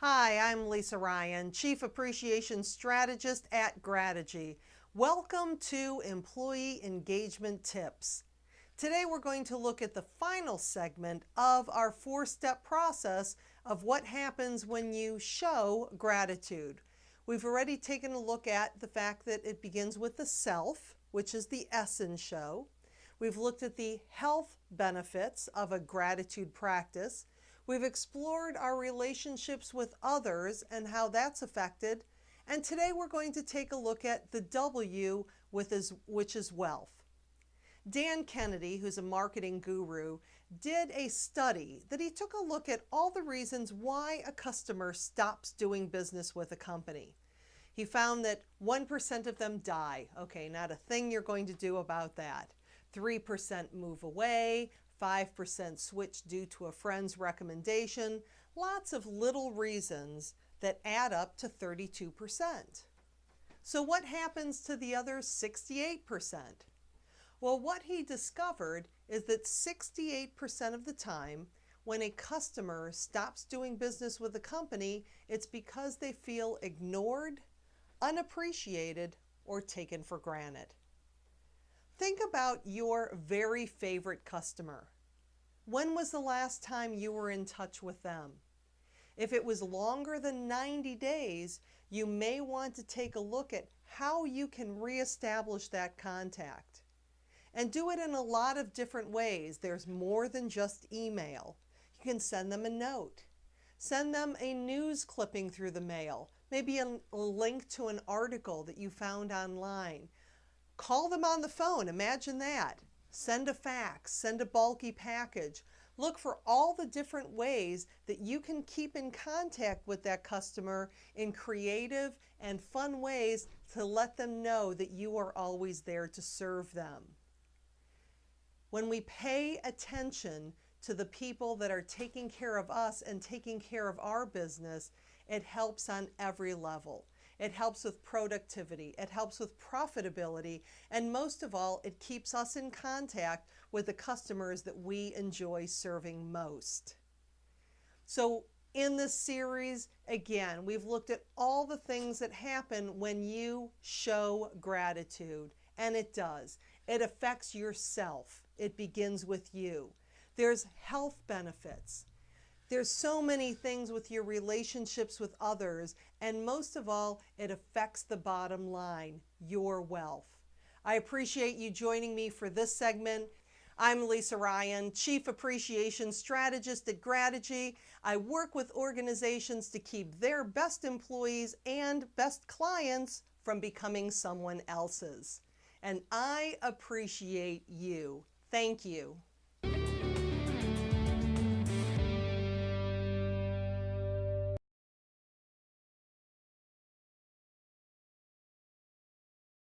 Hi, I'm Lisa Ryan, Chief Appreciation Strategist at Grategy. Welcome to Employee Engagement Tips. Today we're going to look at the final segment of our four-step process of what happens when you show gratitude. We've already taken a look at the fact that it begins with the self, which is the S in show. We've looked at the health benefits of a gratitude practice. We've explored our relationships with others and how that's affected. And today we're going to take a look at the W, which is wealth. Dan Kennedy, who's a marketing guru, did a study that he took a look at all the reasons why a customer stops doing business with a company. He found that 1% of them die. Okay, not a thing you're going to do about that. 3% move away, 5% switch due to a friend's recommendation, lots of little reasons that add up to 32%. So what happens to the other 68%? Well, what he discovered is that 68% of the time, when a customer stops doing business with a company, it's because they feel ignored, unappreciated, or taken for granted. Think about your very favorite customer. When was the last time you were in touch with them? If it was longer than 90 days, you may want to take a look at how you can reestablish that contact. And do it in a lot of different ways. There's more than just email. You can send them a note. Send them a news clipping through the mail, maybe a link to an article that you found online. Call them on the phone, imagine that. Send a fax, send a bulky package. Look for all the different ways that you can keep in contact with that customer in creative and fun ways to let them know that you are always there to serve them. When we pay attention to the people that are taking care of us and taking care of our business, it helps on every level. It helps with productivity, it helps with profitability, and most of all, it keeps us in contact with the customers that we enjoy serving most. So in this series, again, we've looked at all the things that happen when you show gratitude, and it does. It affects yourself. It begins with you. There's health benefits. There's so many things with your relationships with others, and most of all, it affects the bottom line, your wealth. I appreciate you joining me for this segment. I'm Lisa Ryan, Chief Appreciation Strategist at Grategy. I work with organizations to keep their best employees and best clients from becoming someone else's. And I appreciate you. Thank you.